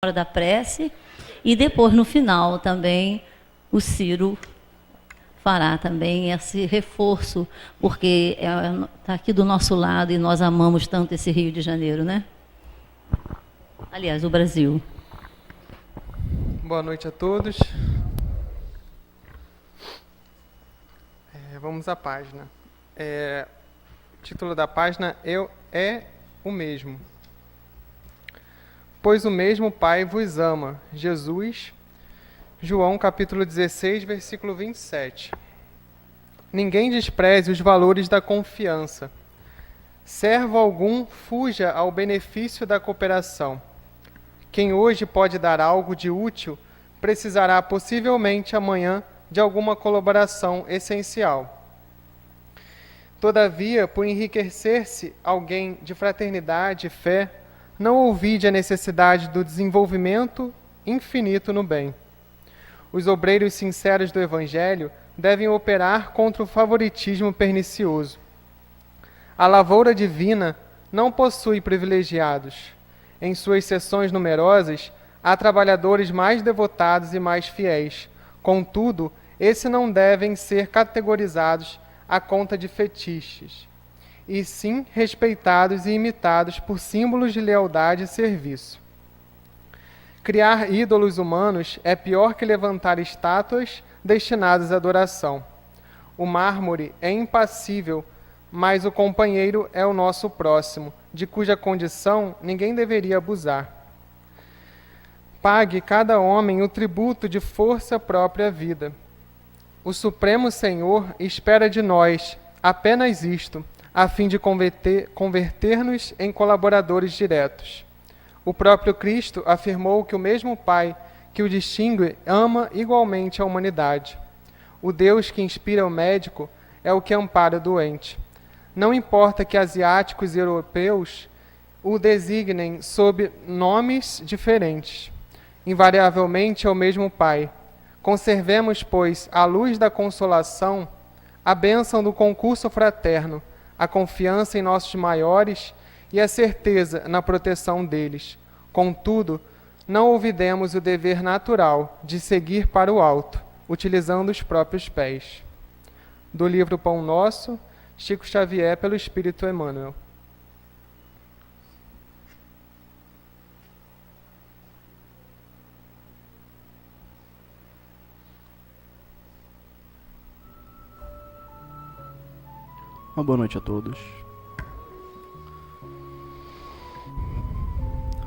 hora da prece, e depois no final também o Ciro fará também esse reforço, porque está aqui do nosso lado e nós amamos tanto esse Rio de Janeiro, né? Aliás, o Brasil. Boa noite a todos. Vamos à página. O título da página é o mesmo. Pois o mesmo Pai vos ama. Jesus, João capítulo 16, versículo 27. Ninguém despreze os valores da confiança. Servo algum fuja ao benefício da cooperação. Quem hoje pode dar algo de útil, precisará possivelmente amanhã de alguma colaboração essencial. Todavia, por enriquecer-se alguém de fraternidade e fé, não ouvide a necessidade do desenvolvimento infinito no bem. Os obreiros sinceros do Evangelho devem operar contra o favoritismo pernicioso. A lavoura divina não possui privilegiados. Em suas seções numerosas, há trabalhadores mais devotados e mais fiéis. Contudo, esses não devem ser categorizados à conta de fetiches, e sim respeitados e imitados por símbolos de lealdade e serviço. Criar ídolos humanos é pior que levantar estátuas destinadas à adoração. O mármore é impassível, mas o companheiro é o nosso próximo, de cuja condição ninguém deveria abusar. Pague cada homem o tributo de força própria à vida. O Supremo Senhor espera de nós apenas isto, a fim de converter-nos em colaboradores diretos. O próprio Cristo afirmou que o mesmo Pai que o distingue ama igualmente a humanidade. O Deus que inspira o médico é o que ampara o doente. Não importa que asiáticos e europeus o designem sob nomes diferentes. Invariavelmente é o mesmo Pai. Conservemos, pois, à luz da consolação, a bênção do concurso fraterno, a confiança em nossos maiores e a certeza na proteção deles. Contudo, não olvidemos o dever natural de seguir para o alto, utilizando os próprios pés. Do livro Pão Nosso, Chico Xavier, pelo Espírito Emmanuel. Uma boa noite a todos.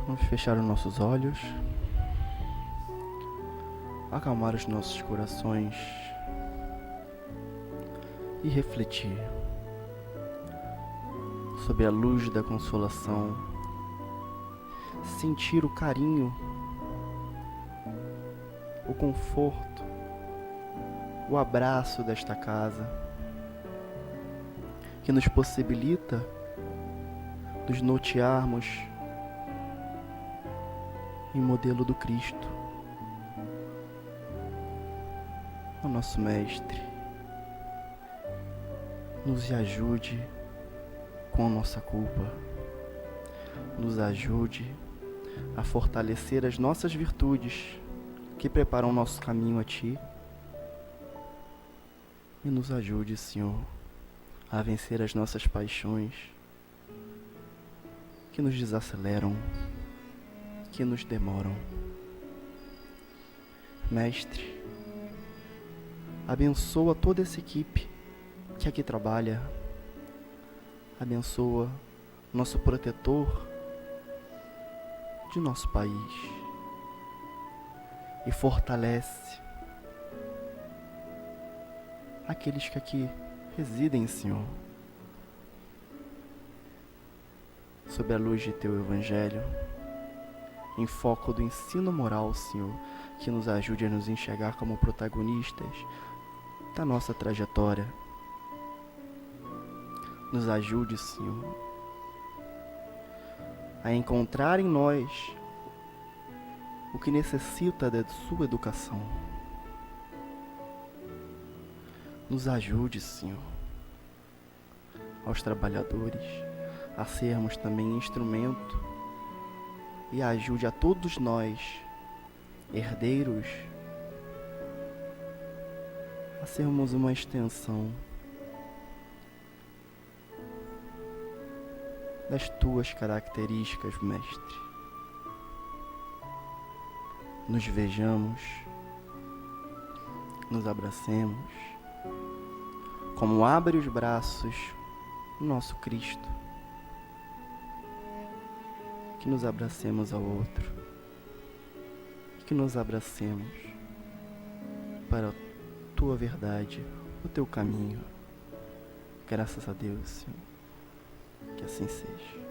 Vamos fechar os nossos olhos, acalmar os nossos corações e refletir sob a luz da consolação, sentir o carinho, o conforto, o abraço desta casa, que nos possibilita nos nortearmos em modelo do Cristo, o nosso Mestre. Nos ajude com a nossa culpa, nos ajude a fortalecer as nossas virtudes que preparam o nosso caminho a Ti, e nos ajude, Senhor, a vencer as nossas paixões que nos desaceleram, que nos demoram. Mestre, abençoa toda essa equipe que aqui trabalha, abençoa nosso protetor de nosso país e fortalece aqueles que aqui residem, Senhor, sob a luz de Teu Evangelho, em foco do ensino moral, Senhor, que nos ajude a nos enxergar como protagonistas da nossa trajetória. Nos ajude, Senhor, a encontrar em nós o que necessita da Sua educação. Nos ajude, Senhor, aos trabalhadores a sermos também instrumento e ajude a todos nós, herdeiros, a sermos uma extensão das tuas características, Mestre. Nos vejamos, nos abracemos, como abre os braços o nosso Cristo. Que nos abracemos ao outro, que nos abracemos para a tua verdade, o teu caminho. Graças a Deus, Senhor, que assim seja.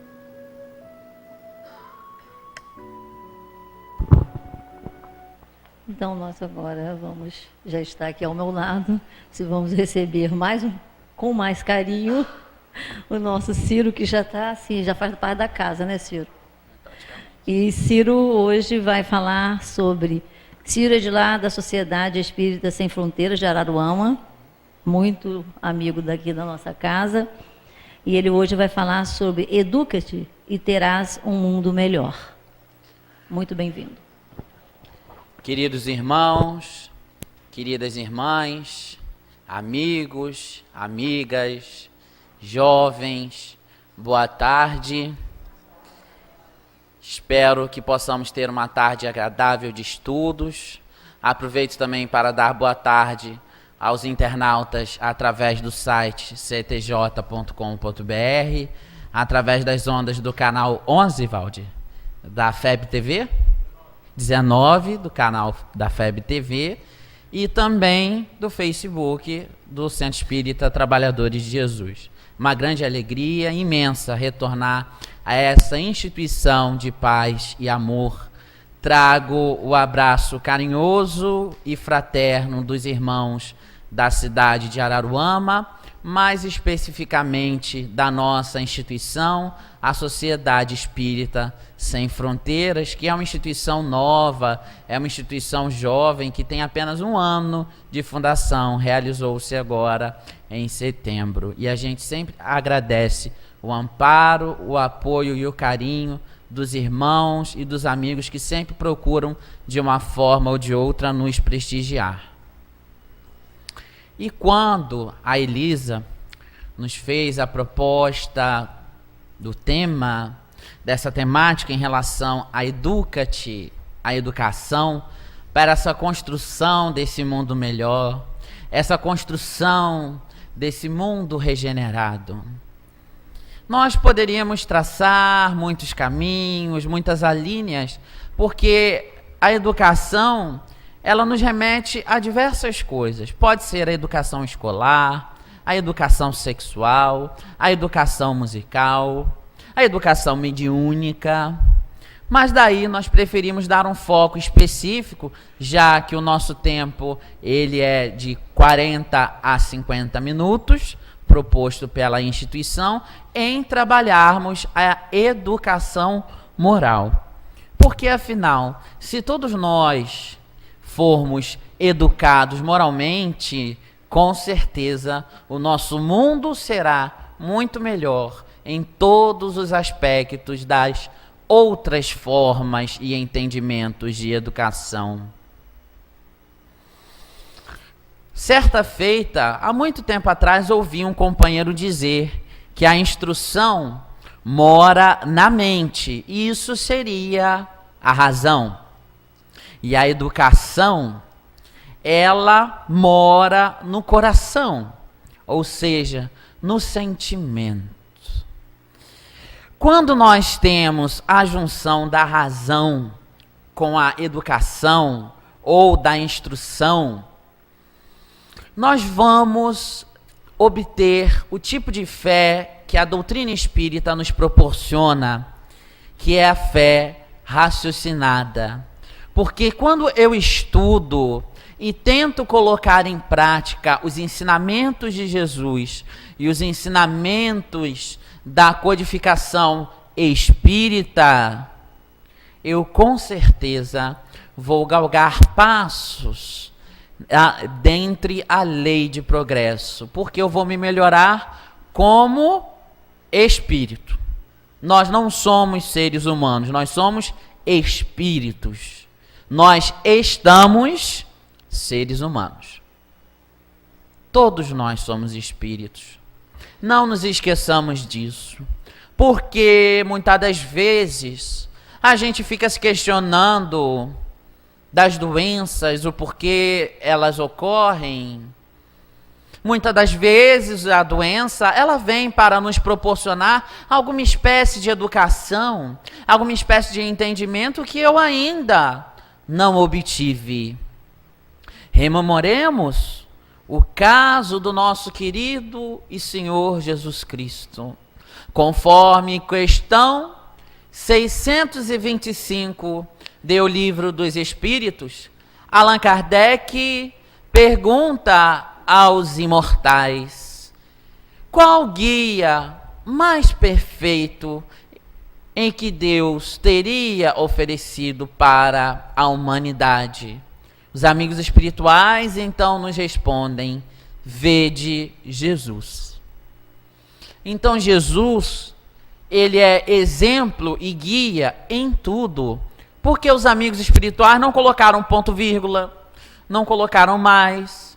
Então nós agora já está aqui ao meu lado, se vamos receber com mais carinho o nosso Ciro, que já está assim, já faz parte da casa, né, Ciro? E Ciro hoje vai falar sobre... Ciro é de lá da Sociedade Espírita Sem Fronteiras de Araruama, muito amigo daqui da nossa casa, e ele hoje vai falar sobre Educa-te e terás um mundo melhor. Muito bem-vindo. Queridos irmãos, queridas irmãs, amigos, amigas, jovens, boa tarde. Espero que possamos ter uma tarde agradável de estudos. Aproveito também para dar boa tarde aos internautas através do site ctj.com.br, através das ondas do canal 11, Valdir, da FEB TV, 19 do canal da FEB TV e também do Facebook do Centro Espírita Trabalhadores de Jesus. Uma grande alegria imensa retornar a essa instituição de paz e amor. Trago o abraço carinhoso e fraterno dos irmãos da cidade de Araruama, mais especificamente da nossa instituição, a Sociedade Espírita Sem Fronteiras, que é uma instituição nova, é uma instituição jovem, que tem apenas 1 ano de fundação, realizou-se agora em setembro. E a gente sempre agradece o amparo, o apoio e o carinho dos irmãos e dos amigos que sempre procuram, de uma forma ou de outra, nos prestigiar. E quando a Elisa nos fez a proposta do tema, dessa temática em relação a Educa-te, a educação, para essa construção desse mundo melhor, essa construção desse mundo regenerado, nós poderíamos traçar muitos caminhos, muitas alíneas, porque a educação, ela nos remete a diversas coisas. Pode ser a educação escolar, a educação sexual, a educação musical, a educação mediúnica. Mas daí nós preferimos dar um foco específico, já que o nosso tempo ele é de 40 a 50 minutos, proposto pela instituição, em trabalharmos a educação moral. Porque, afinal, se todos nós formos educados moralmente, com certeza o nosso mundo será muito melhor em todos os aspectos das outras formas e entendimentos de educação. Certa feita, há muito tempo atrás, ouvi um companheiro dizer que a instrução mora na mente, e isso seria a razão. E a educação, ela mora no coração, ou seja, no sentimento. Quando nós temos a junção da razão com a educação ou da instrução, nós vamos obter o tipo de fé que a doutrina espírita nos proporciona, que é a fé raciocinada. Porque quando eu estudo e tento colocar em prática os ensinamentos de Jesus e os ensinamentos da codificação espírita, eu com certeza vou galgar passos dentre a lei de progresso, porque eu vou me melhorar como espírito. Nós não somos seres humanos, nós somos espíritos. Nós estamos seres humanos. Todos nós somos espíritos. Não nos esqueçamos disso. Porque muitas das vezes a gente fica se questionando das doenças, o porquê elas ocorrem. Muitas das vezes a doença, ela vem para nos proporcionar alguma espécie de educação, alguma espécie de entendimento que eu ainda não obtive. Rememoremos o caso do nosso querido e Senhor Jesus Cristo. Conforme questão 625 do Livro dos Espíritos, Allan Kardec pergunta aos imortais: qual guia mais perfeito em que Deus teria oferecido para a humanidade? Os amigos espirituais então nos respondem: vede Jesus. Então Jesus, ele é exemplo e guia em tudo, porque os amigos espirituais não colocaram ponto vírgula, não colocaram mais,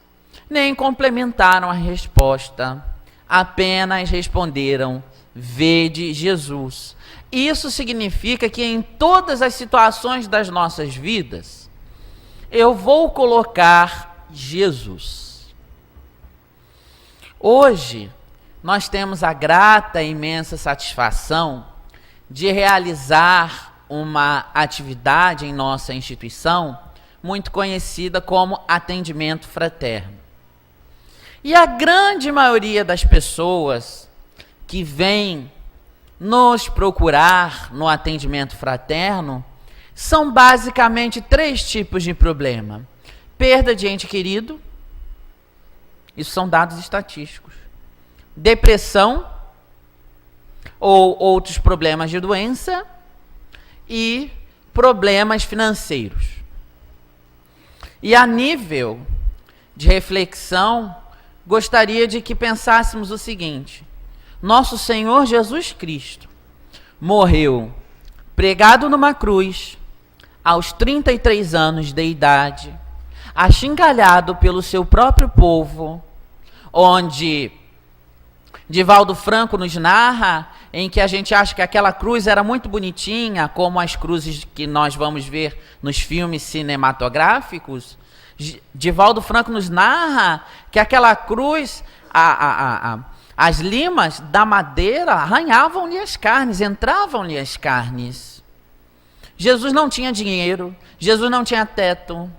nem complementaram a resposta, apenas responderam: vede Jesus. Isso significa que em todas as situações das nossas vidas, eu vou colocar Jesus. Hoje, nós temos a grata e imensa satisfação de realizar uma atividade em nossa instituição muito conhecida como atendimento fraterno. E a grande maioria das pessoas que vêm nos procurar no atendimento fraterno são basicamente 3 tipos de problema: perda de ente querido, isso são dados estatísticos, depressão ou outros problemas de doença e problemas financeiros. E a nível de reflexão, gostaria de que pensássemos o seguinte: nosso Senhor Jesus Cristo morreu pregado numa cruz aos 33 anos de idade, achincalhado pelo seu próprio povo, onde Divaldo Franco nos narra, em que a gente acha que aquela cruz era muito bonitinha, como as cruzes que nós vamos ver nos filmes cinematográficos. Divaldo Franco nos narra que aquela cruz, as limas da madeira arranhavam-lhe as carnes, entravam-lhe as carnes. Jesus não tinha dinheiro, Jesus não tinha teto,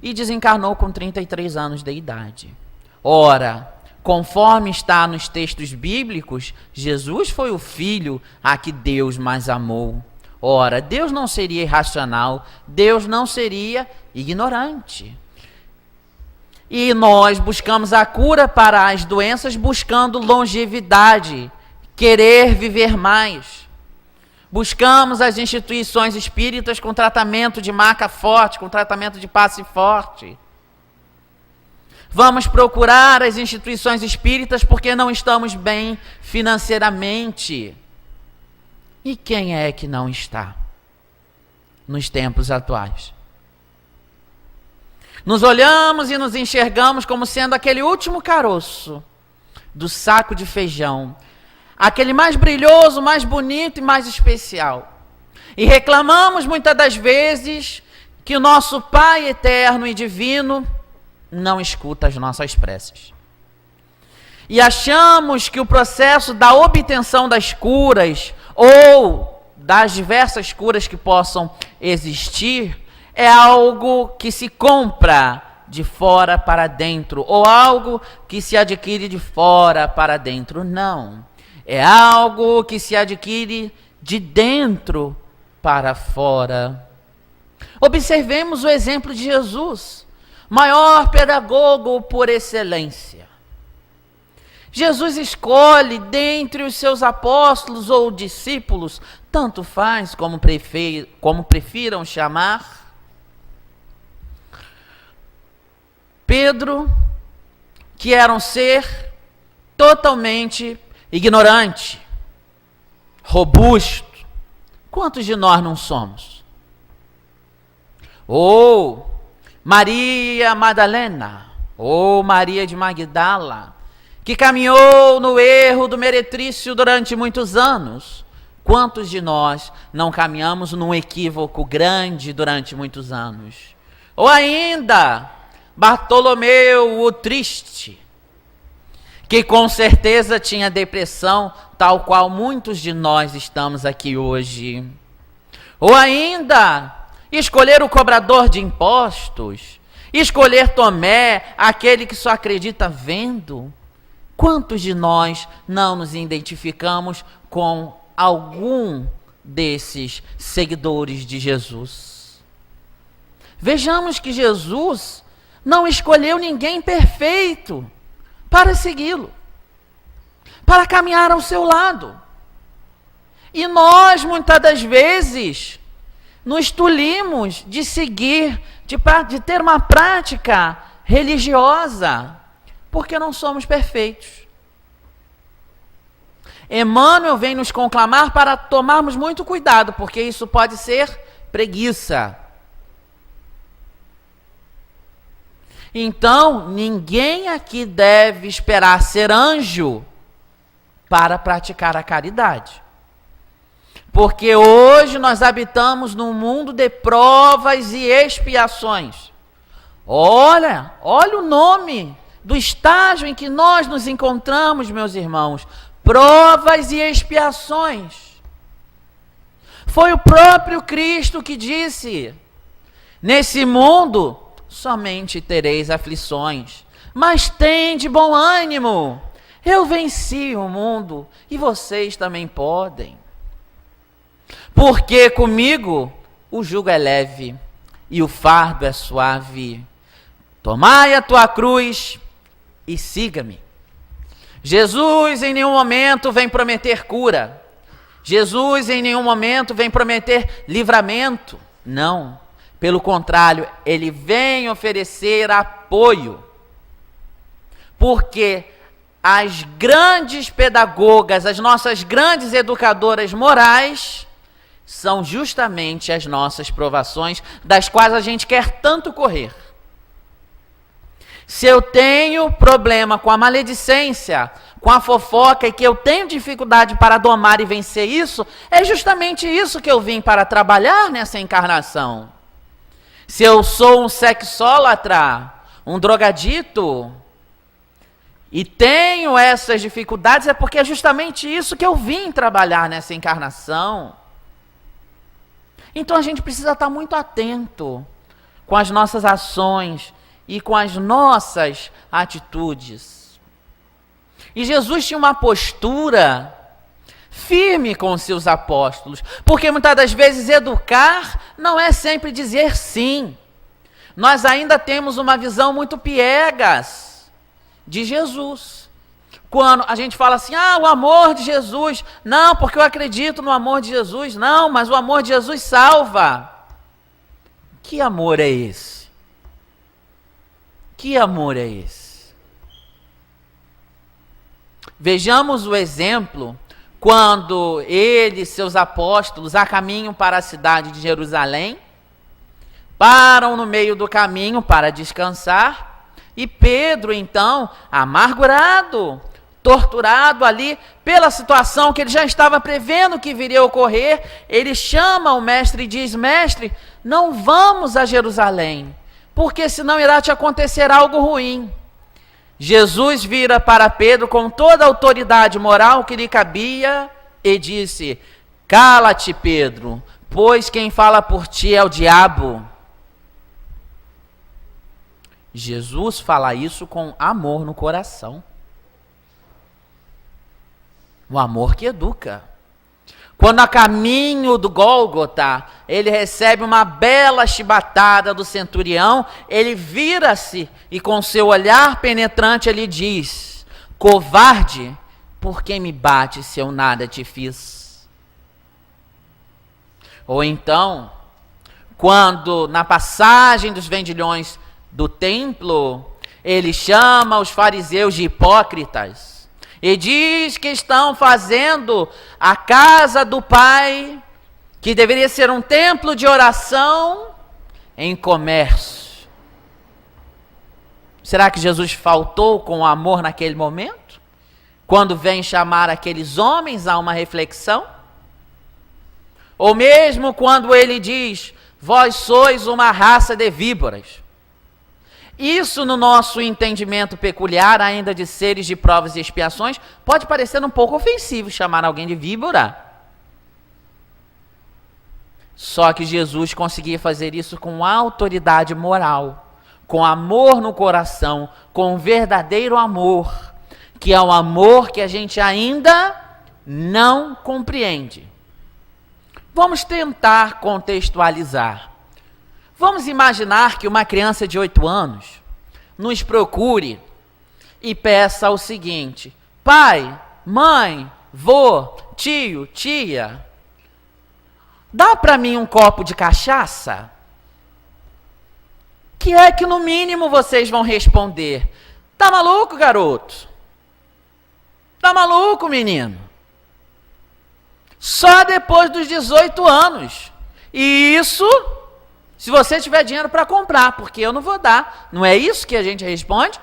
e desencarnou com 33 anos de idade. Ora, conforme está nos textos bíblicos, Jesus foi o filho a que Deus mais amou. Ora, Deus não seria irracional, Deus não seria ignorante. E nós buscamos a cura para as doenças buscando longevidade, querer viver mais. Buscamos as instituições espíritas com tratamento de maca forte, com tratamento de passe forte. Vamos procurar as instituições espíritas porque não estamos bem financeiramente. E quem é que não está nos tempos atuais? Nos olhamos e nos enxergamos como sendo aquele último caroço do saco de feijão, aquele mais brilhoso, mais bonito e mais especial. E reclamamos muitas das vezes que o nosso Pai eterno e divino não escuta as nossas preces. E achamos que o processo da obtenção das curas ou das diversas curas que possam existir é algo que se compra de fora para dentro, ou algo que se adquire de fora para dentro. Não. É algo que se adquire de dentro para fora. Observemos o exemplo de Jesus, maior pedagogo por excelência. Jesus escolhe dentre os seus apóstolos ou discípulos, tanto faz como prefiram chamar, Pedro, que era um ser totalmente ignorante, robusto, Quantos de nós não somos? Ou Maria Madalena, ou Maria de Magdala, que caminhou no erro do meretrício durante muitos anos. Quantos de nós não caminhamos num equívoco grande durante muitos anos? Ou ainda, Bartolomeu o Triste, que com certeza tinha depressão, tal qual muitos de nós estamos aqui hoje. Ou ainda, escolher o cobrador de impostos, escolher Tomé, aquele que só acredita vendo. Quantos de nós não nos identificamos com algum desses seguidores de Jesus? Vejamos que Jesus não escolheu ninguém perfeito para segui-lo, para caminhar ao seu lado. E nós, muitas das vezes, nos tolimos de seguir, de ter uma prática religiosa, porque não somos perfeitos. Emmanuel vem nos conclamar para tomarmos muito cuidado, porque isso pode ser preguiça. Então, ninguém aqui deve esperar ser anjo para praticar a caridade. Porque hoje nós habitamos num mundo de provas e expiações. Olha o nome do estágio em que nós nos encontramos, meus irmãos. Provas e expiações. Foi o próprio Cristo que disse: nesse mundo somente tereis aflições, mas tende bom ânimo. Eu venci o mundo e vocês também podem. Porque comigo o jugo é leve e o fardo é suave. Tomai a tua cruz e siga-me. Jesus em nenhum momento vem prometer cura. Jesus em nenhum momento vem prometer livramento. Não. Pelo contrário, ele vem oferecer apoio. Porque as grandes pedagogas, as nossas grandes educadoras morais, são justamente as nossas provações, das quais a gente quer tanto correr. Se eu tenho problema com a maledicência, com a fofoca, e que eu tenho dificuldade para domar e vencer isso, é justamente isso que eu vim para trabalhar nessa encarnação. Se eu sou um sexólatra, um drogadito, e tenho essas dificuldades, é porque é justamente isso que eu vim trabalhar nessa encarnação. Então a gente precisa estar muito atento com as nossas ações e com as nossas atitudes. E Jesus tinha uma postura firme com os seus apóstolos, porque muitas das vezes educar não é sempre dizer sim. Nós ainda temos uma visão muito piegas de Jesus. Quando a gente fala assim, o amor de Jesus, não, porque eu acredito no amor de Jesus, não, mas o amor de Jesus salva. Que amor é esse? Que amor é esse? Vejamos o exemplo quando ele e seus apóstolos a caminho para a cidade de Jerusalém, param no meio do caminho para descansar, e Pedro, então, amargurado, torturado ali pela situação que ele já estava prevendo que viria a ocorrer, ele chama o mestre e diz: mestre, não vamos a Jerusalém, porque senão irá te acontecer algo ruim. Jesus vira para Pedro com toda a autoridade moral que lhe cabia e disse: cala-te, Pedro, pois quem fala por ti é o diabo. Jesus fala isso com amor no coração. O amor que educa. Quando a caminho do Gólgota, ele recebe uma bela chibatada do centurião, ele vira-se e com seu olhar penetrante ele diz: covarde, por que me bate se eu nada te fiz? Ou então, quando na passagem dos vendilhões do templo, ele chama os fariseus de hipócritas e diz que estão fazendo a casa do Pai que deveria ser um templo de oração, em comércio. Será que Jesus faltou com amor naquele momento? Quando vem chamar aqueles homens a uma reflexão? Ou mesmo quando ele diz, vós sois uma raça de víboras. Isso, no nosso entendimento peculiar, ainda de seres de provas e expiações, pode parecer um pouco ofensivo chamar alguém de víbora. Só que Jesus conseguia fazer isso com autoridade moral, com amor no coração, com verdadeiro amor, que é um amor que a gente ainda não compreende. Vamos tentar contextualizar. Vamos imaginar que uma criança de 8 anos nos procure e peça o seguinte: pai, mãe, vô, tio, tia, dá para mim um copo de cachaça? Que é que no mínimo vocês vão responder? Tá maluco, garoto? Tá maluco, menino? Só depois dos 18 anos. E isso, se você tiver dinheiro para comprar, porque eu não vou dar. Não é isso que a gente responde?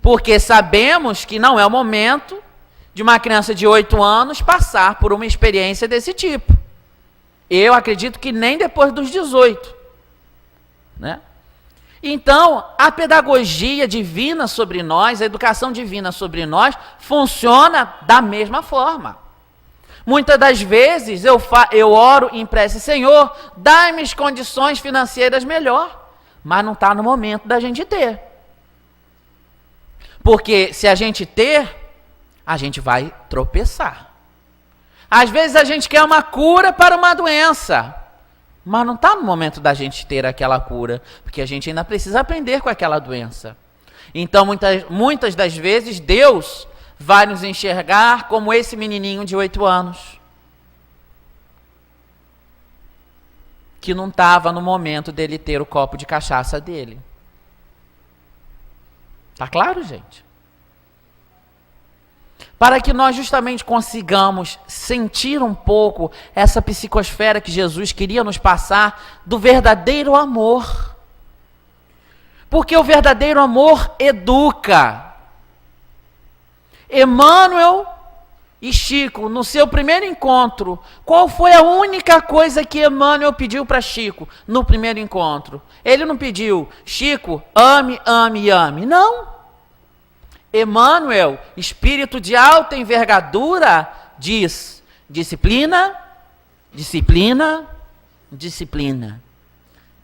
Porque sabemos que não é o momento de uma criança de 8 anos passar por uma experiência desse tipo. Eu acredito que nem depois dos 18. Né? Então, a pedagogia divina sobre nós, a educação divina sobre nós, funciona da mesma forma. Muitas das vezes eu oro em prece, Senhor, dá-me as condições financeiras melhor, mas não está no momento da gente ter. Porque se a gente ter, a gente vai tropeçar. Às vezes a gente quer uma cura para uma doença, mas não está no momento da gente ter aquela cura, porque a gente ainda precisa aprender com aquela doença. Então, muitas das vezes, Deus vai nos enxergar como esse menininho de 8 anos, que não estava no momento dele ter o copo de cachaça dele. Tá claro, gente? Para que nós justamente consigamos sentir um pouco essa psicosfera que Jesus queria nos passar do verdadeiro amor. Porque o verdadeiro amor educa. Emmanuel e Chico, no seu primeiro encontro, qual foi a única coisa que Emmanuel pediu para Chico no primeiro encontro? Ele não pediu, Chico, ame, ame e ame. Não. Emmanuel, espírito de alta envergadura, diz, disciplina, disciplina, disciplina.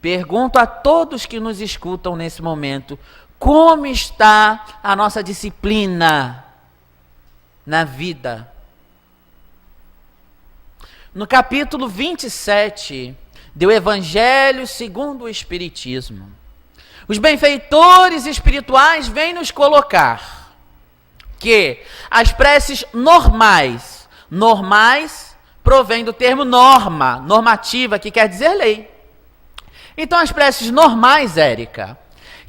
Pergunto a todos que nos escutam nesse momento, como está a nossa disciplina na vida? No capítulo 27 do Evangelho segundo o Espiritismo, os benfeitores espirituais vêm nos colocar que as preces normais provém do termo norma, normativa, que quer dizer lei. Então as preces normais, Érica,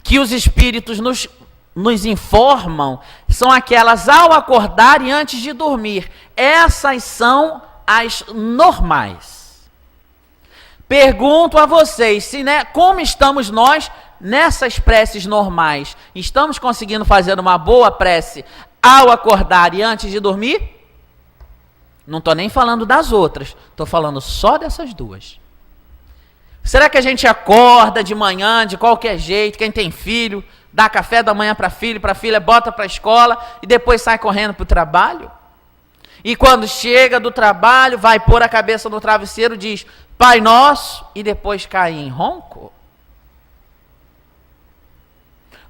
que os espíritos nos informam, são aquelas ao acordar e antes de dormir. Essas são as normais. Pergunto a vocês, como estamos nós nessas preces normais? Estamos conseguindo fazer uma boa prece ao acordar e antes de dormir? Não estou nem falando das outras, estou falando só dessas duas. Será que a gente acorda de manhã, de qualquer jeito, quem tem filho, dá café da manhã para a filha, bota para a escola e depois sai correndo para o trabalho? E quando chega do trabalho, vai pôr a cabeça no travesseiro, diz, Pai Nosso, e depois cai em ronco?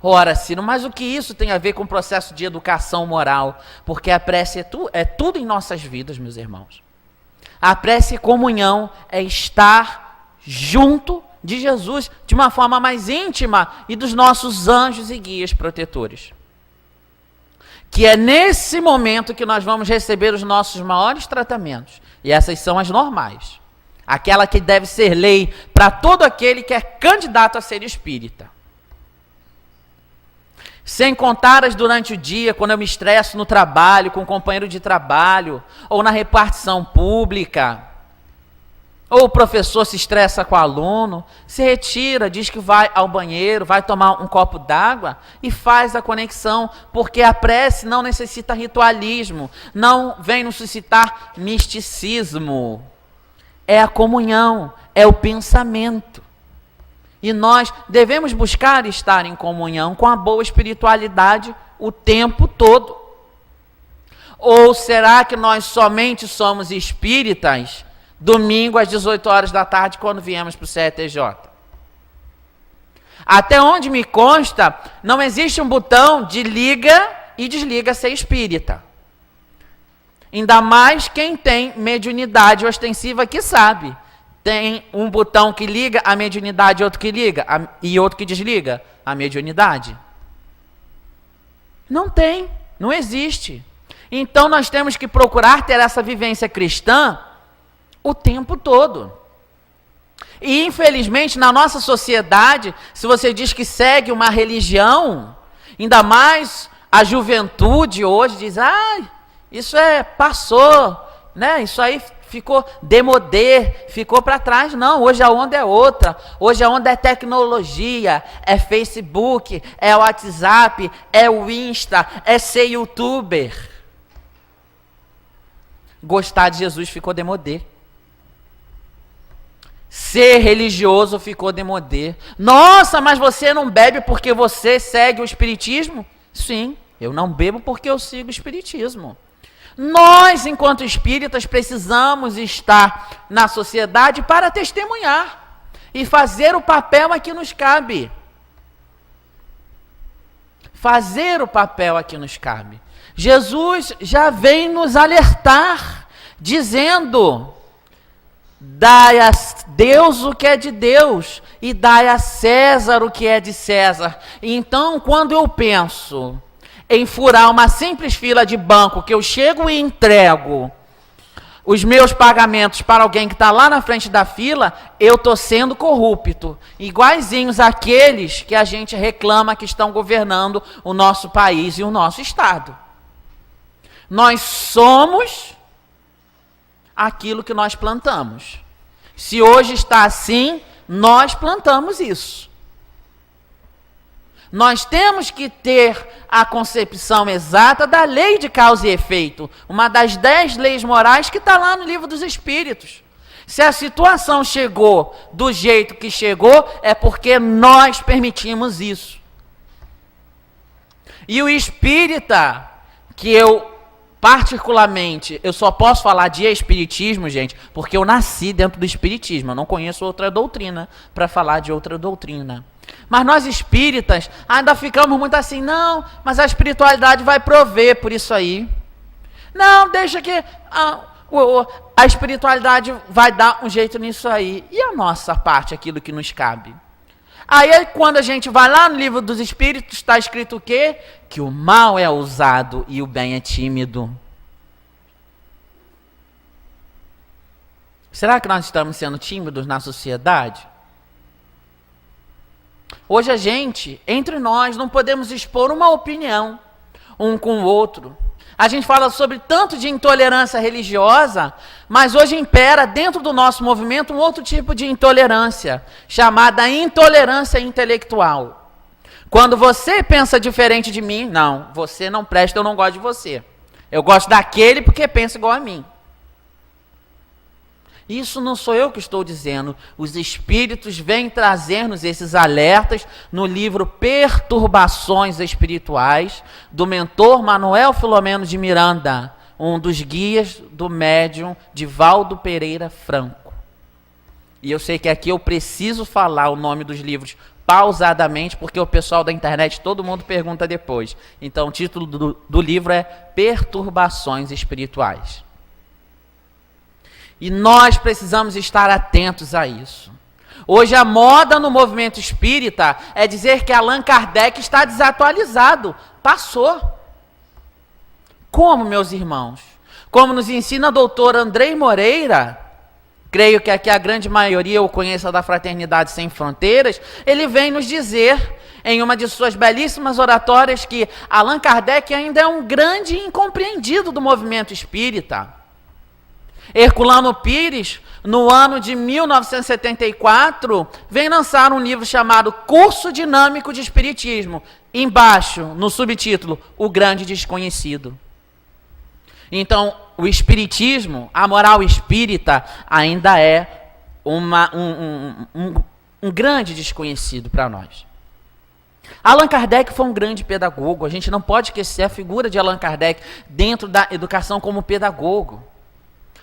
Ora, Ciro, mas o que isso tem a ver com o processo de educação moral? Porque a prece é tudo em nossas vidas, meus irmãos. A prece e comunhão é estar junto de Jesus, de uma forma mais íntima, e dos nossos anjos e guias protetores. Que é nesse momento que nós vamos receber os nossos maiores tratamentos. E essas são as normais. Aquela que deve ser lei para todo aquele que é candidato a ser espírita. Sem contar as durante o dia, quando eu me estresso no trabalho, com um companheiro de trabalho, ou na repartição pública, Ou o professor se estressa com o aluno, se retira, diz que vai ao banheiro, vai tomar um copo d'água e faz a conexão, porque a prece não necessita ritualismo, não vem nos suscitar misticismo. É a comunhão, é o pensamento. E nós devemos buscar estar em comunhão com a boa espiritualidade o tempo todo. Ou será que nós somente somos espíritas domingo às 18 horas da tarde, quando viemos para o CETJ? Até onde me consta, não existe um botão de liga e desliga ser espírita. Ainda mais quem tem mediunidade ostensiva que sabe. Tem um botão que liga a mediunidade e outro que liga, e outro que desliga a mediunidade. Não tem, não existe. Então nós temos que procurar ter essa vivência cristã o tempo todo. E infelizmente na nossa sociedade, se você diz que segue uma religião, ainda mais a juventude hoje diz, isso passou, né? Isso aí ficou demodé, ficou para trás. Não, hoje a onda é outra. Hoje a onda é tecnologia, é Facebook, é WhatsApp, é o Insta, é ser youtuber. Gostar de Jesus ficou demodé. Ser religioso ficou demodé. Nossa, mas você não bebe porque você segue o espiritismo? Sim, eu não bebo porque eu sigo o espiritismo. Nós, enquanto espíritas, precisamos estar na sociedade para testemunhar e fazer o papel a que nos cabe. Fazer o papel a que nos cabe. Jesus já vem nos alertar, dizendo: dai a Deus o que é de Deus e dai a César o que é de César. Então, quando eu penso em furar uma simples fila de banco, que eu chego e entrego os meus pagamentos para alguém que está lá na frente da fila, eu estou sendo corrupto, iguaizinhos àqueles que a gente reclama que estão governando o nosso país e o nosso estado. Nós somos aquilo que nós plantamos. Se hoje está assim, nós plantamos isso. Nós temos que ter a concepção exata da lei de causa e efeito, uma das 10 leis morais que está lá no Livro dos Espíritos. Se a situação chegou do jeito que chegou, é porque nós permitimos isso. E o espírita, que eu particularmente, eu só posso falar de espiritismo, gente, porque eu nasci dentro do espiritismo, eu não conheço outra doutrina para falar de outra doutrina. Mas nós espíritas ainda ficamos muito assim, não, mas a espiritualidade vai prover por isso aí. Não, deixa que a espiritualidade vai dar um jeito nisso aí. E a nossa parte, aquilo que nos cabe? Aí quando a gente vai lá no Livro dos Espíritos, está escrito o quê? Que o mal é ousado e o bem é tímido. Será que nós estamos sendo tímidos na sociedade? Hoje a gente, entre nós, não podemos expor uma opinião um com o outro. A gente fala sobre tanto de intolerância religiosa, mas hoje impera dentro do nosso movimento um outro tipo de intolerância, chamada intolerância intelectual. Quando você pensa diferente de mim, não, você não presta, eu não gosto de você. Eu gosto daquele porque pensa igual a mim. Isso não sou eu que estou dizendo. Os espíritos vêm trazer-nos esses alertas no livro Perturbações Espirituais, do mentor Manuel Filomeno de Miranda, um dos guias do médium Divaldo Pereira Franco. E eu sei que aqui eu preciso falar o nome dos livros pausadamente, porque o pessoal da internet, todo mundo pergunta depois. Então o título do livro é Perturbações Espirituais. E nós precisamos estar atentos a isso. Hoje a moda no movimento espírita é dizer que Allan Kardec está desatualizado. Passou. Como, meus irmãos? Como nos ensina o doutor Andrei Moreira, creio que aqui a grande maioria o conheça da Fraternidade Sem Fronteiras, ele vem nos dizer, em uma de suas belíssimas oratórias, que Allan Kardec ainda é um grande incompreendido do movimento espírita. Herculano Pires no ano de 1974, vem lançar um livro chamado Curso Dinâmico de Espiritismo. Embaixo, no subtítulo, O Grande Desconhecido. Então, o espiritismo, a moral espírita, ainda é um grande desconhecido para nós. Allan Kardec foi um grande pedagogo. A gente não pode esquecer a figura de Allan Kardec dentro da educação como pedagogo.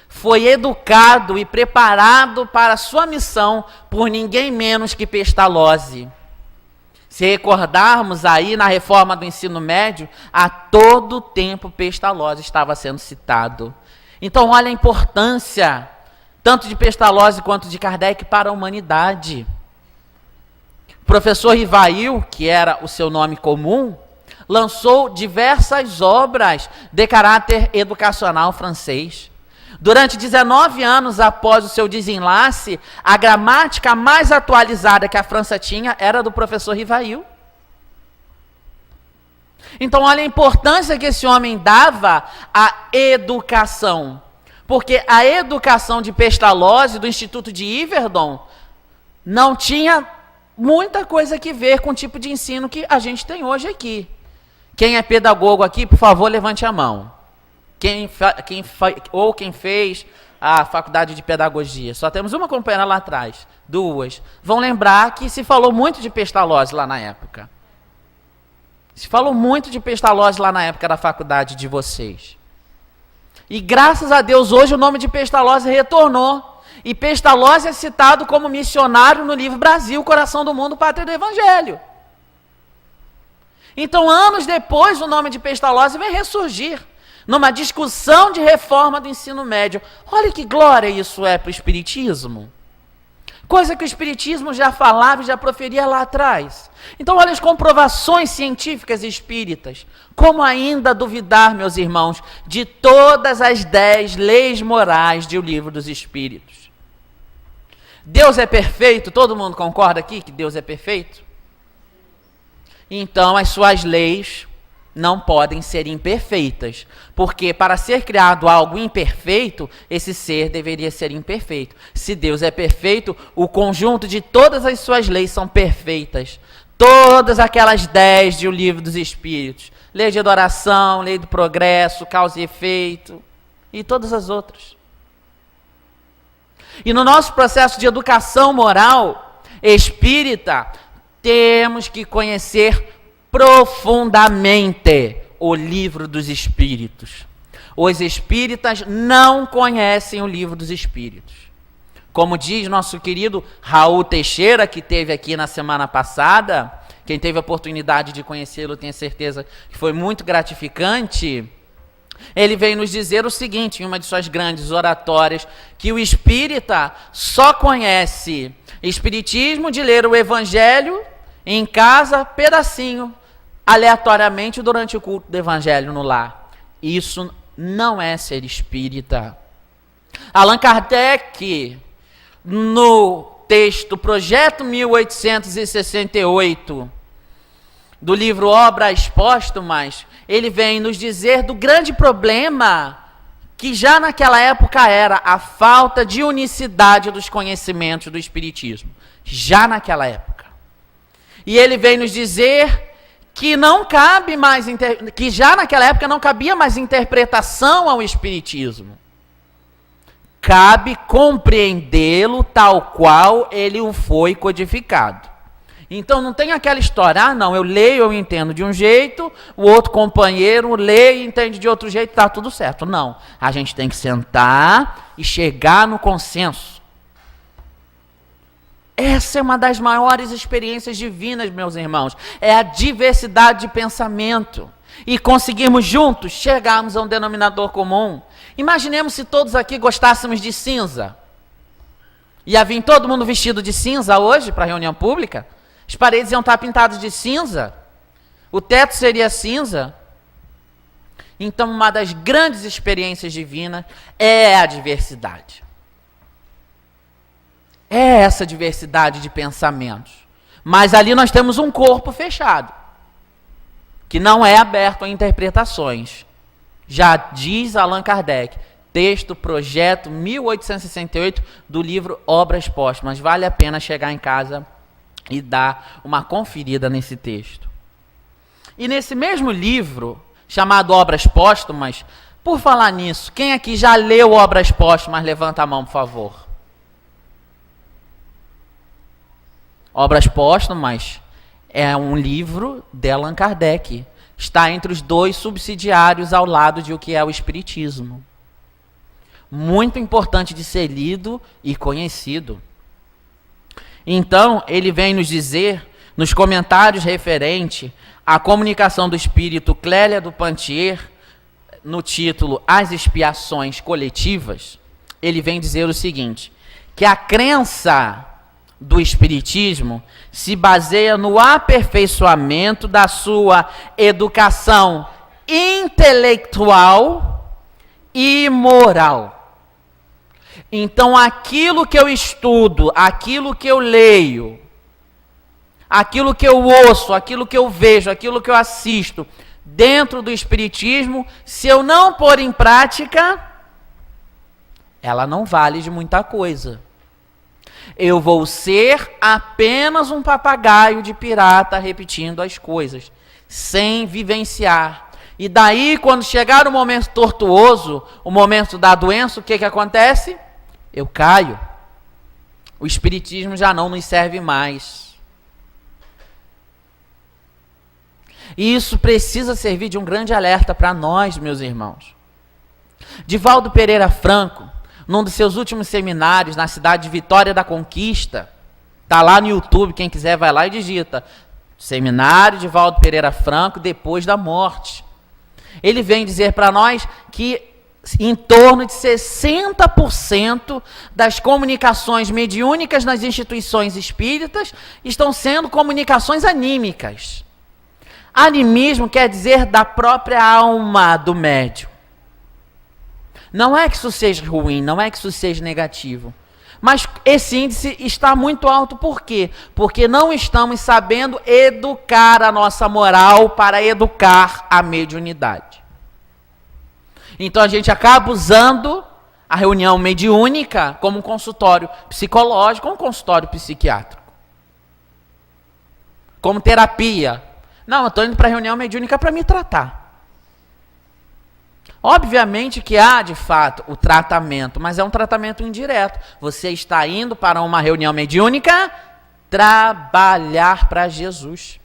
Foi educado e preparado para a sua missão por ninguém menos que Pestalozzi. Se recordarmos aí na reforma do ensino médio, a todo tempo Pestalozzi estava sendo citado. Então olha a importância tanto de Pestalozzi quanto de Kardec para a humanidade. O professor Rivail, que era o seu nome comum, lançou diversas obras de caráter educacional francês. Durante 19 anos após o seu desenlace, a gramática mais atualizada que a França tinha era do professor Rivail. Então, olha a importância que esse homem dava à educação. Porque a educação de Pestalozzi, do Instituto de Yverdon, não tinha muita coisa que ver com o tipo de ensino que a gente tem hoje aqui. Quem é pedagogo aqui, por favor, levante a mão. Quem fez a faculdade de pedagogia. Só temos uma companheira lá atrás, duas. Vão lembrar que se falou muito de Pestalozzi lá na época. Se falou muito de Pestalozzi lá na época da faculdade de vocês. E graças a Deus, hoje o nome de Pestalozzi retornou. E Pestalozzi é citado como missionário no livro Brasil, Coração do Mundo, Pátria do Evangelho. Então, anos depois, o nome de Pestalozzi vem ressurgir numa discussão de reforma do ensino médio. Olha que glória isso é para o Espiritismo. Coisa que o Espiritismo já falava e já proferia lá atrás. Então, olha as comprovações científicas espíritas. Como ainda duvidar, meus irmãos, de todas as 10 leis morais do Livro dos Espíritos? Deus é perfeito? Todo mundo concorda aqui que Deus é perfeito? Então, as suas leis não podem ser imperfeitas, porque para ser criado algo imperfeito, esse ser deveria ser imperfeito. Se Deus é perfeito, o conjunto de todas as suas leis são perfeitas. Todas aquelas 10 de O Livro dos Espíritos, lei de adoração, lei do progresso, causa e efeito, e todas as outras. E no nosso processo de educação moral espírita, temos que conhecer profundamente o Livro dos Espíritos. Os espíritas não conhecem o Livro dos Espíritos. Como diz nosso querido Raul Teixeira, que esteve aqui na semana passada, quem teve a oportunidade de conhecê-lo, tenho certeza que foi muito gratificante. Ele veio nos dizer o seguinte, em uma de suas grandes oratórias, que o espírita só conhece espiritismo de ler o Evangelho em casa, pedacinho, aleatoriamente durante o culto do Evangelho no lar. Isso não é ser espírita. Allan Kardec, no texto Projeto 1868, do livro Obras Póstumas, ele vem nos dizer do grande problema que já naquela época era a falta de unicidade dos conhecimentos do Espiritismo. Já naquela época. E ele vem nos dizer que não cabe mais, que já naquela época não cabia mais interpretação ao Espiritismo. Cabe compreendê-lo tal qual ele o foi codificado. Então não tem aquela história, não, eu leio, eu entendo de um jeito, o outro companheiro lê e entende de outro jeito, está tudo certo. Não, a gente tem que sentar e chegar no consenso. Essa é uma das maiores experiências divinas, meus irmãos, é a diversidade de pensamento. E conseguirmos juntos chegarmos a um denominador comum. Imaginemos se todos aqui gostássemos de cinza. Ia vir todo mundo vestido de cinza hoje para a reunião pública? As paredes iam estar pintadas de cinza? O teto seria cinza? Então, uma das grandes experiências divinas é a diversidade. É essa diversidade de pensamentos. Mas ali nós temos um corpo fechado, que não é aberto a interpretações. Já diz Allan Kardec, texto, projeto 1868 do livro Obras Póstumas. Vale a pena chegar em casa e dar uma conferida nesse texto. E nesse mesmo livro, chamado Obras Póstumas, por falar nisso, quem aqui já leu Obras Póstumas? Levanta a mão, por favor. Obras Póstumas é um livro de Allan Kardec. Está entre os 2 subsidiários ao lado de o que é o Espiritismo. Muito importante de ser lido e conhecido. Então, ele vem nos dizer, nos comentários referente à comunicação do espírito Clélia do Pantier, no título As Expiações Coletivas, ele vem dizer o seguinte, que a crença do Espiritismo se baseia no aperfeiçoamento da sua educação intelectual e moral. Então, aquilo que eu estudo, aquilo que eu leio, aquilo que eu ouço, aquilo que eu vejo, aquilo que eu assisto dentro do Espiritismo, se eu não pôr em prática, ela não vale de muita coisa. Eu vou ser apenas um papagaio de pirata repetindo as coisas, sem vivenciar. E daí, quando chegar o momento tortuoso, o momento da doença, o que acontece? Eu caio. O Espiritismo já não nos serve mais. E isso precisa servir de um grande alerta para nós, meus irmãos. Divaldo Pereira Franco, num dos seus últimos seminários na cidade de Vitória da Conquista, está lá no YouTube, quem quiser vai lá e digita, Seminário Divaldo Pereira Franco depois da morte. Ele vem dizer para nós que em torno de 60% das comunicações mediúnicas nas instituições espíritas estão sendo comunicações anímicas. Animismo quer dizer da própria alma do médium. Não é que isso seja ruim, não é que isso seja negativo. Mas esse índice está muito alto, por quê? Porque não estamos sabendo educar a nossa moral para educar a mediunidade. Então a gente acaba usando a reunião mediúnica como um consultório psicológico, um consultório psiquiátrico. Como terapia. Não, eu estou indo para a reunião mediúnica para me tratar. Obviamente que há, de fato, o tratamento, mas é um tratamento indireto. Você está indo para uma reunião mediúnica trabalhar para Jesus.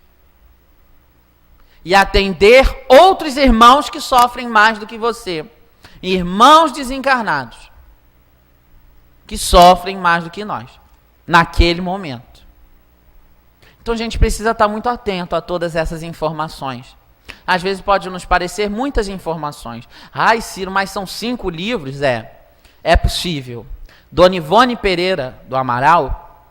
E atender outros irmãos que sofrem mais do que você. Irmãos desencarnados. Que sofrem mais do que nós. Naquele momento. Então a gente precisa estar muito atento a todas essas informações. Às vezes pode nos parecer muitas informações. Ai, Ciro, mas são 5 livros? É possível. Dona Ivone Pereira do Amaral,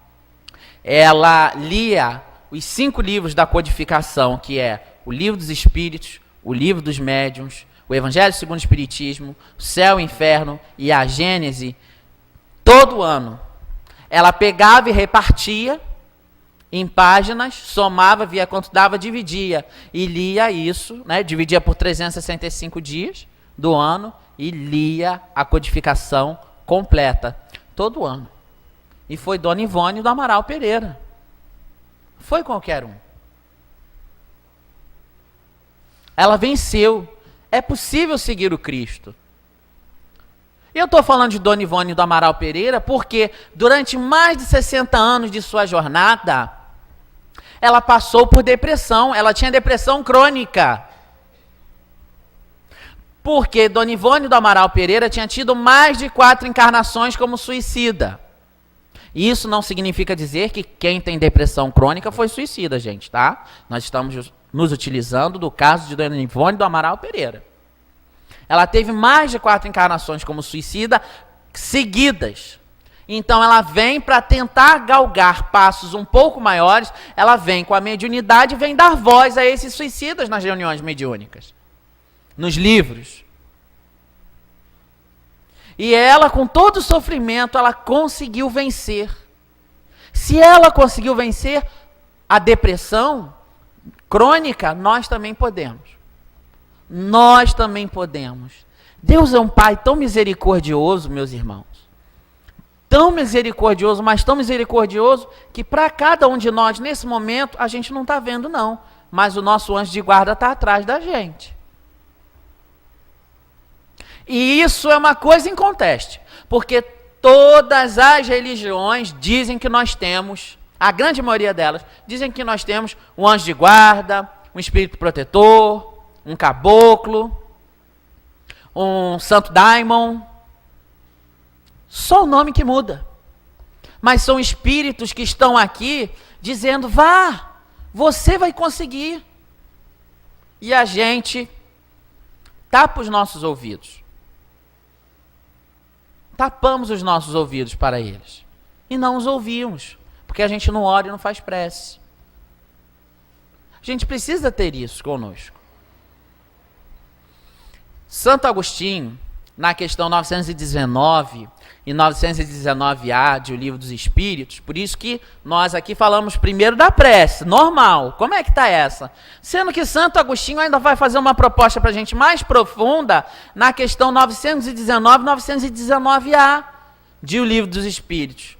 ela lia os 5 livros da codificação, que é o Livro dos Espíritos, o Livro dos Médiuns, o Evangelho segundo o Espiritismo, o Céu e o Inferno e a Gênese, todo ano. Ela pegava e repartia em páginas, somava, via quanto dava, dividia. E lia isso, né? Dividia por 365 dias do ano e lia a codificação completa, todo ano. E foi Dona Ivone do Amaral Pereira. Foi qualquer um. Ela venceu. É possível seguir o Cristo. Eu estou falando de Dona Ivone do Amaral Pereira porque durante mais de 60 anos de sua jornada, ela passou por depressão. Ela tinha depressão crônica. Porque Dona Ivone do Amaral Pereira tinha tido mais de 4 encarnações como suicida. Isso não significa dizer que quem tem depressão crônica foi suicida, gente, tá? Nós estamos nos utilizando do caso de Dona Ivone do Amaral Pereira. Ela teve mais de 4 encarnações como suicida seguidas. Então ela vem para tentar galgar passos um pouco maiores, ela vem com a mediunidade e vem dar voz a esses suicidas nas reuniões mediúnicas, nos livros. E ela, com todo o sofrimento, ela conseguiu vencer. Se ela conseguiu vencer a depressão crônica, nós também podemos. Nós também podemos. Deus é um Pai tão misericordioso, meus irmãos. Tão misericordioso, mas tão misericordioso, que para cada um de nós, nesse momento, a gente não está vendo, não. Mas o nosso anjo de guarda está atrás da gente. E isso é uma coisa em conteste, porque todas as religiões dizem que nós temos, a grande maioria delas, dizem que nós temos um anjo de guarda, um espírito protetor, um caboclo, um santo daimon. Só o nome que muda. Mas são espíritos que estão aqui dizendo, vá, você vai conseguir. E a gente tapa os nossos ouvidos. Tapamos os nossos ouvidos para eles. E não os ouvimos. Porque a gente não ora e não faz prece. A gente precisa ter isso conosco. Santo Agostinho, na questão 919 e 919A de O Livro dos Espíritos, por isso que nós aqui falamos primeiro da prece, normal. Como é que está essa? Sendo que Santo Agostinho ainda vai fazer uma proposta para a gente mais profunda na questão 919 e 919A de O Livro dos Espíritos.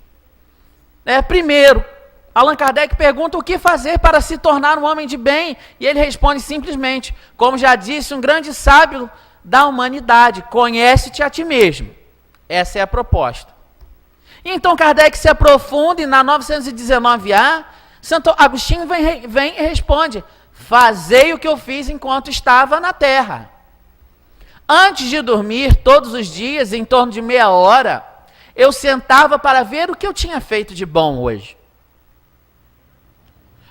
Primeiro, Allan Kardec pergunta o que fazer para se tornar um homem de bem, e ele responde simplesmente, como já disse um grande sábio da humanidade, conhece-te a ti mesmo. Essa é a proposta. Então Kardec se aprofunda e na 919A, Santo Agostinho vem e responde, fazei o que eu fiz enquanto estava na terra. Antes de dormir, todos os dias, em torno de meia hora, eu sentava para ver o que eu tinha feito de bom hoje.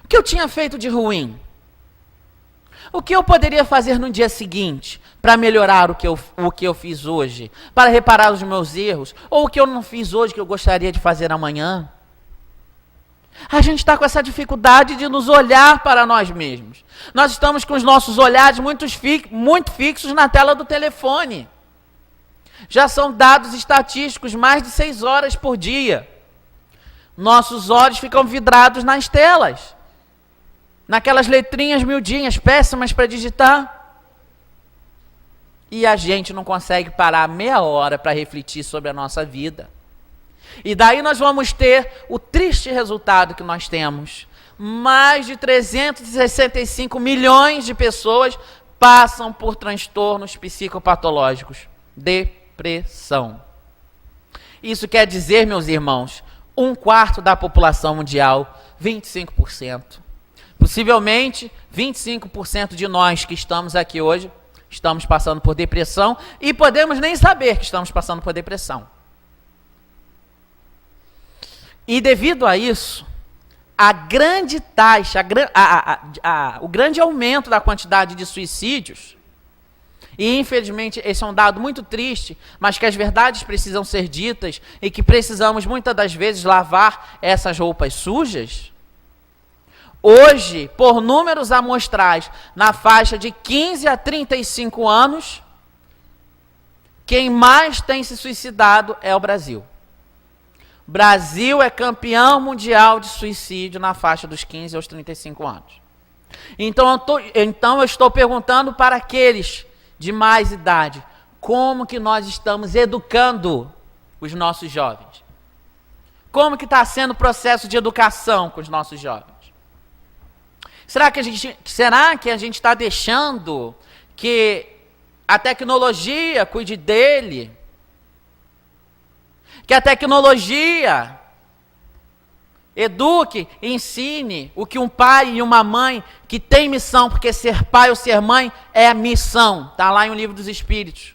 O que eu tinha feito de ruim? O que eu poderia fazer no dia seguinte para melhorar o que eu fiz hoje? Para reparar os meus erros? Ou o que eu não fiz hoje que eu gostaria de fazer amanhã? A gente está com essa dificuldade de nos olhar para nós mesmos. Nós estamos com os nossos olhares muito fixos na tela do telefone. Já são dados estatísticos mais de 6 horas por dia. Nossos olhos ficam vidrados nas telas. Naquelas letrinhas miudinhas, péssimas para digitar. E a gente não consegue parar meia hora para refletir sobre a nossa vida. E daí nós vamos ter o triste resultado que nós temos. Mais de 365 milhões de pessoas passam por transtornos psicopatológicos. Depressão. Isso quer dizer, meus irmãos, 1/4 da população mundial, 25%. Possivelmente, 25% de nós que estamos aqui hoje, estamos passando por depressão e podemos nem saber que estamos passando por depressão. E devido a isso, a grande taxa, o grande aumento da quantidade de suicídios, e infelizmente esse é um dado muito triste, mas que as verdades precisam ser ditas e que precisamos muitas das vezes lavar essas roupas sujas. Hoje, por números amostrais, na faixa de 15 a 35 anos, quem mais tem se suicidado é o Brasil. O Brasil é campeão mundial de suicídio na faixa dos 15 aos 35 anos. Então eu estou perguntando para aqueles de mais idade, como que nós estamos educando os nossos jovens? Como que está sendo o processo de educação com os nossos jovens? Será que a gente está deixando que a tecnologia cuide dele? Que a tecnologia eduque, ensine o que um pai e uma mãe que tem missão, porque ser pai ou ser mãe é a missão, está lá em O Livro dos Espíritos.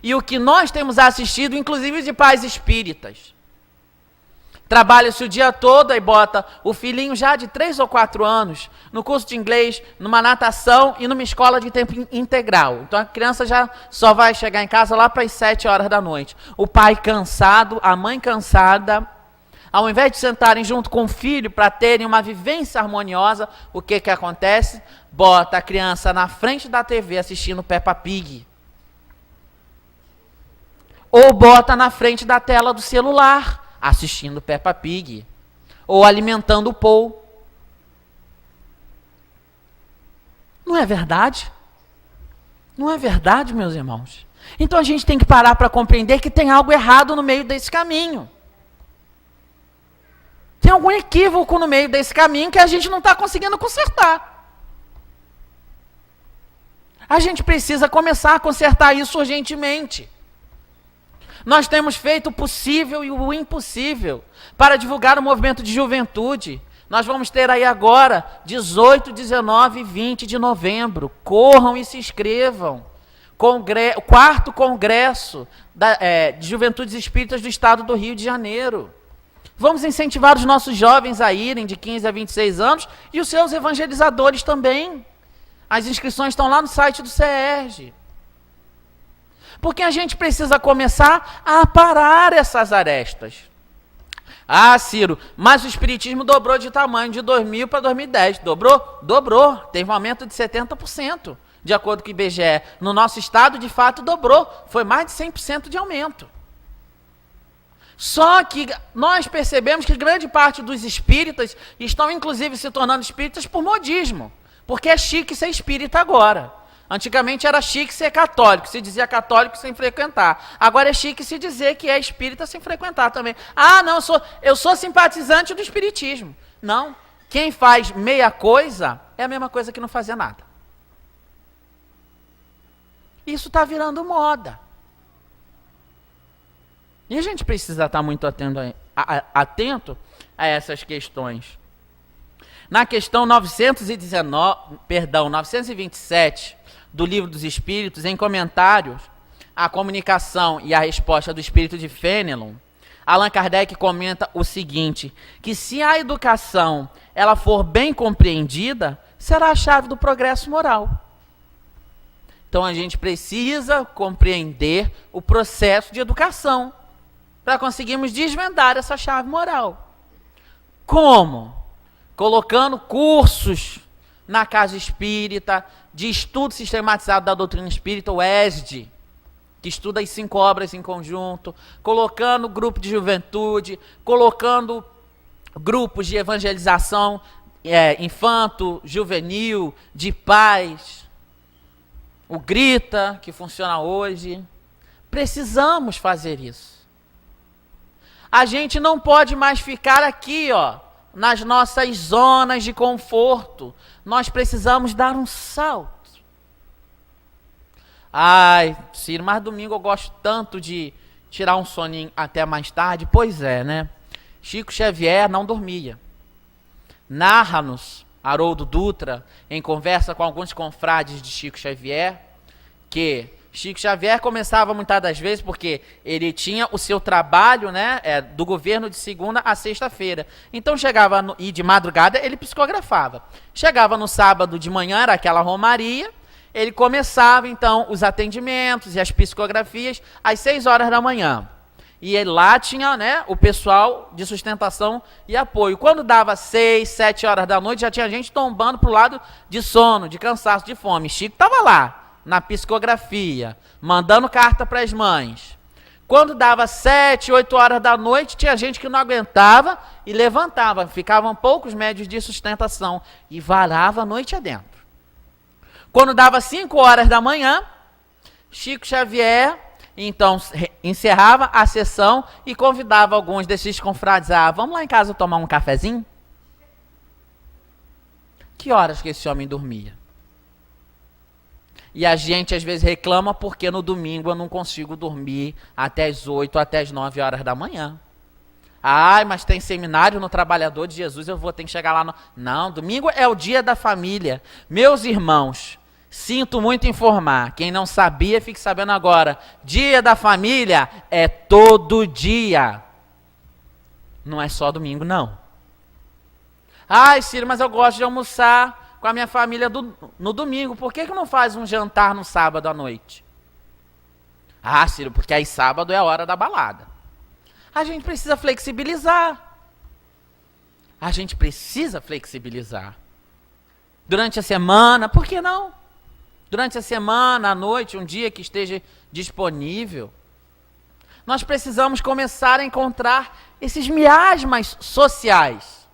E o que nós temos assistido, inclusive de pais espíritas, trabalha-se o dia todo, aí bota o filhinho já de 3 ou 4 anos no curso de inglês, numa natação e numa escola de tempo integral. Então a criança já só vai chegar em casa lá para as 7 horas da noite. O pai cansado, a mãe cansada, ao invés de sentarem junto com o filho para terem uma vivência harmoniosa, o que acontece? Bota a criança na frente da TV assistindo Peppa Pig. Ou bota na frente da tela do celular assistindo Peppa Pig, ou alimentando o Paul. Não é verdade? Não é verdade, meus irmãos? Então a gente tem que parar para compreender que tem algo errado no meio desse caminho. Tem algum equívoco no meio desse caminho que a gente não está conseguindo consertar. A gente precisa começar a consertar isso urgentemente. Nós temos feito o possível e o impossível para divulgar o movimento de juventude. Nós vamos ter aí agora, 18, 19 e 20 de novembro. Corram e se inscrevam. O 4º Congresso de Juventudes Espíritas do Estado do Rio de Janeiro. Vamos incentivar os nossos jovens a irem de 15 a 26 anos e os seus evangelizadores também. As inscrições estão lá no site do CERJ. Porque a gente precisa começar a aparar essas arestas. Ah, Ciro, mas o Espiritismo dobrou de tamanho de 2000 para 2010. Dobrou? Dobrou. Teve um aumento de 70%. De acordo com o IBGE. No nosso estado, de fato, dobrou. Foi mais de 100% de aumento. Só que nós percebemos que grande parte dos espíritas estão, inclusive, se tornando espíritas por modismo. Porque é chique ser espírita agora. Antigamente era chique ser católico, se dizia católico sem frequentar. Agora é chique se dizer que é espírita sem frequentar também. Ah, não, eu sou simpatizante do espiritismo. Não, quem faz meia coisa é a mesma coisa que não fazer nada. Isso está virando moda. E a gente precisa estar muito atento a essas questões. Na questão 927 do Livro dos Espíritos, em comentários à comunicação e à resposta do Espírito de Fenelon, Allan Kardec comenta o seguinte, que se a educação ela for bem compreendida, será a chave do progresso moral. Então a gente precisa compreender o processo de educação para conseguirmos desvendar essa chave moral. Como? Colocando cursos na Casa Espírita, de estudo sistematizado da doutrina espírita, o ESD, que estuda as 5 obras em conjunto, colocando grupo de juventude, colocando grupos de evangelização infanto, juvenil, de paz, o Grita, que funciona hoje. Precisamos fazer isso. A gente não pode mais ficar aqui, nas nossas zonas de conforto. Nós precisamos dar um salto. Ai, Ciro, mas domingo eu gosto tanto de tirar um soninho até mais tarde. Pois é, né? Chico Xavier não dormia. Narra-nos Haroldo Dutra, em conversa com alguns confrades de Chico Xavier, que Chico Xavier começava muitas das vezes, porque ele tinha o seu trabalho, né, do governo de segunda a sexta-feira. Então chegava, e de madrugada ele psicografava. Chegava no sábado de manhã, era aquela romaria, ele começava então os atendimentos e as psicografias às 6 horas da manhã. E ele lá tinha, né, o pessoal de sustentação e apoio. Quando dava 6, 7 horas da noite, já tinha gente tombando para o lado de sono, de cansaço, de fome. Chico estava lá, na psicografia, mandando carta para as mães. Quando dava 7, 8 horas da noite, tinha gente que não aguentava e levantava. Ficavam poucos médios de sustentação e varava a noite adentro. Quando dava 5 horas da manhã, Chico Xavier, então, encerrava a sessão e convidava alguns desses confrades vamos lá em casa tomar um cafezinho? Que horas que esse homem dormia? E a gente às vezes reclama porque no domingo eu não consigo dormir até as 8, até as 9 horas da manhã. Ai, mas tem seminário no Trabalhador de Jesus, eu vou ter que chegar lá. Não, domingo é o dia da família. Meus irmãos, sinto muito informar. Quem não sabia, fique sabendo agora. Dia da família é todo dia. Não é só domingo, não. Ai, Ciro, mas eu gosto de almoçar com a minha família no domingo. Por que não faz um jantar no sábado à noite? Ah, Ciro, porque aí sábado é a hora da balada. A gente precisa flexibilizar. A gente precisa flexibilizar. Durante a semana, por que não? Durante a semana, à noite, um dia que esteja disponível. Nós precisamos começar a encontrar esses miasmas sociais.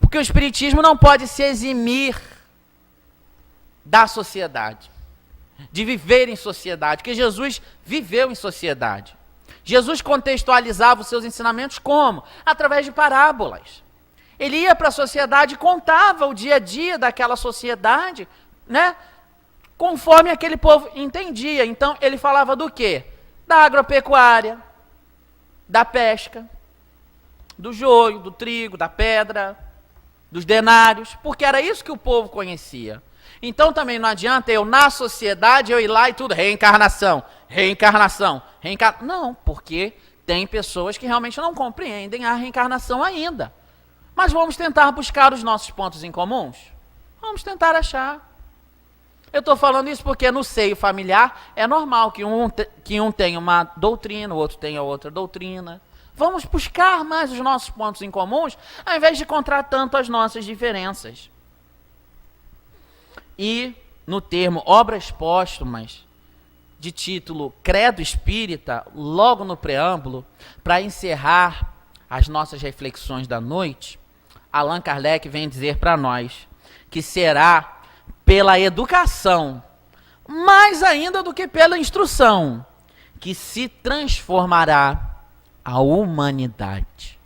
Porque o Espiritismo não pode se eximir da sociedade. de viver em sociedade, porque Jesus viveu em sociedade. Jesus contextualizava os seus ensinamentos como? Através de parábolas. Ele ia para a sociedade e contava o dia a dia daquela sociedade, né? Conforme aquele povo entendia. Então, ele falava do quê? Da agropecuária, da pesca, do joio, do trigo, da pedra, dos denários, porque era isso que o povo conhecia. Então também não adianta na sociedade, eu ir lá e tudo, reencarnação. Não, porque tem pessoas que realmente não compreendem a reencarnação ainda. Mas vamos tentar buscar os nossos pontos em comuns? Vamos tentar achar. Eu estou falando isso porque no seio familiar é normal que um tenha uma doutrina, o outro tenha outra doutrina. Vamos buscar mais os nossos pontos em comuns, ao invés de encontrar tanto as nossas diferenças. E no termo obras póstumas, de título Credo Espírita, logo no preâmbulo, para encerrar as nossas reflexões da noite, Allan Kardec vem dizer para nós que será pela educação, mais ainda do que pela instrução, que se transformará a humanidade.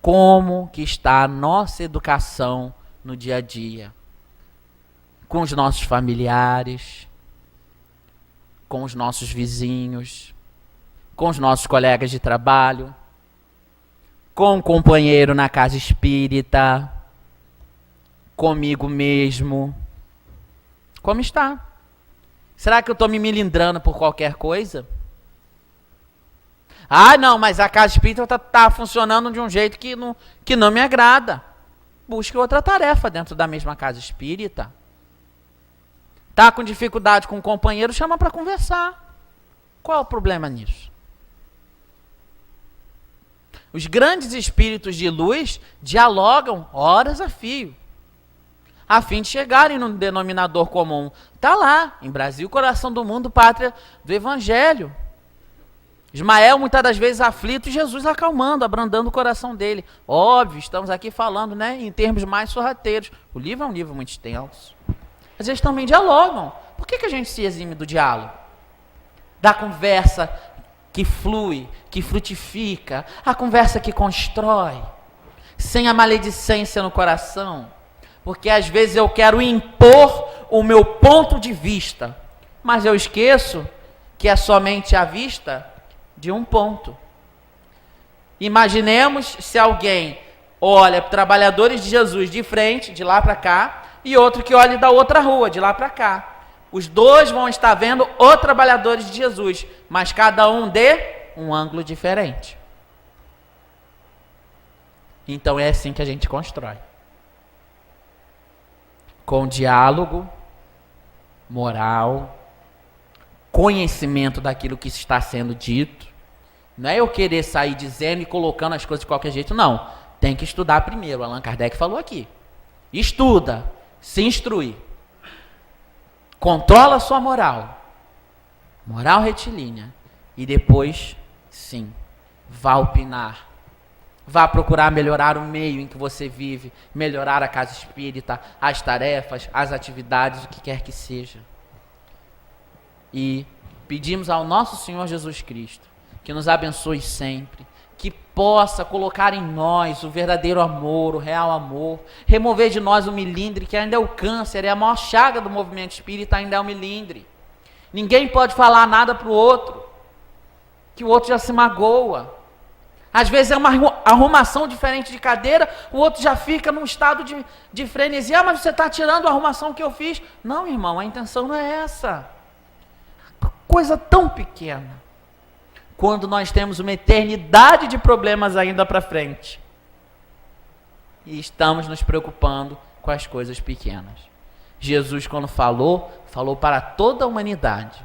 Como que está a nossa educação no dia a dia? Com os nossos familiares, com os nossos vizinhos, com os nossos colegas de trabalho, com o companheiro na casa espírita, comigo mesmo. Como está? Será que eu estou me melindrando por qualquer coisa? Ah, não, mas a casa espírita está funcionando de um jeito que não me agrada. Busque outra tarefa dentro da mesma casa espírita. Está com dificuldade com o companheiro, chama para conversar. Qual é o problema nisso? Os grandes espíritos de luz dialogam horas a fio, a fim de chegarem num denominador comum. Está lá, em Brasil, coração do mundo, pátria do Evangelho. Ismael, muitas das vezes aflito, e Jesus acalmando, abrandando o coração dele. Óbvio, estamos aqui falando, né, em termos mais sorrateiros. O livro é um livro muito extenso. Mas eles também dialogam. Por que a gente se exime do diálogo? Da conversa que flui, que frutifica, a conversa que constrói, sem a maledicência no coração. Porque às vezes eu quero impor o meu ponto de vista, mas eu esqueço que é somente a vista de um ponto. Imaginemos se alguém olha para trabalhadores de Jesus de frente, de lá para cá, e outro que olha da outra rua, de lá para cá. Os dois vão estar vendo os trabalhadores de Jesus, mas cada um de um ângulo diferente. Então é assim que a gente constrói. Com diálogo, moral, conhecimento daquilo que está sendo dito. Não é eu querer sair dizendo e colocando as coisas de qualquer jeito, não. Tem que estudar primeiro, Allan Kardec falou aqui. Estuda, se instrui. Controla a sua moral. Moral retilínea. E depois, sim, vá opinar. Vá procurar melhorar o meio em que você vive, melhorar a casa espírita, as tarefas, as atividades, o que quer que seja. E pedimos ao nosso Senhor Jesus Cristo que nos abençoe sempre, que possa colocar em nós o verdadeiro amor, o real amor, remover de nós o milindre, que ainda é o câncer, é a maior chaga do movimento espírita, ainda é o milindre. Ninguém pode falar nada para o outro, que o outro já se magoa. Às vezes é uma arrumação diferente de cadeira, o outro já fica num estado de frenesia. Ah, mas você está tirando a arrumação que eu fiz. Não, irmão, a intenção não é essa. Coisa tão pequena. Quando nós temos uma eternidade de problemas ainda para frente. E estamos nos preocupando com as coisas pequenas. Jesus, quando falou para toda a humanidade.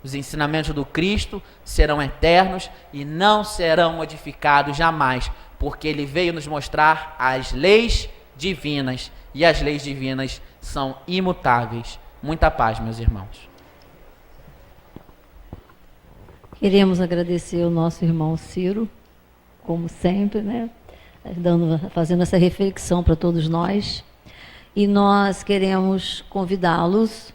Os ensinamentos do Cristo serão eternos e não serão modificados jamais, porque Ele veio nos mostrar as leis divinas, e as leis divinas são imutáveis. Muita paz, meus irmãos. Queremos agradecer ao nosso irmão Ciro, como sempre, né? Fazendo essa reflexão para todos nós. E nós queremos convidá-los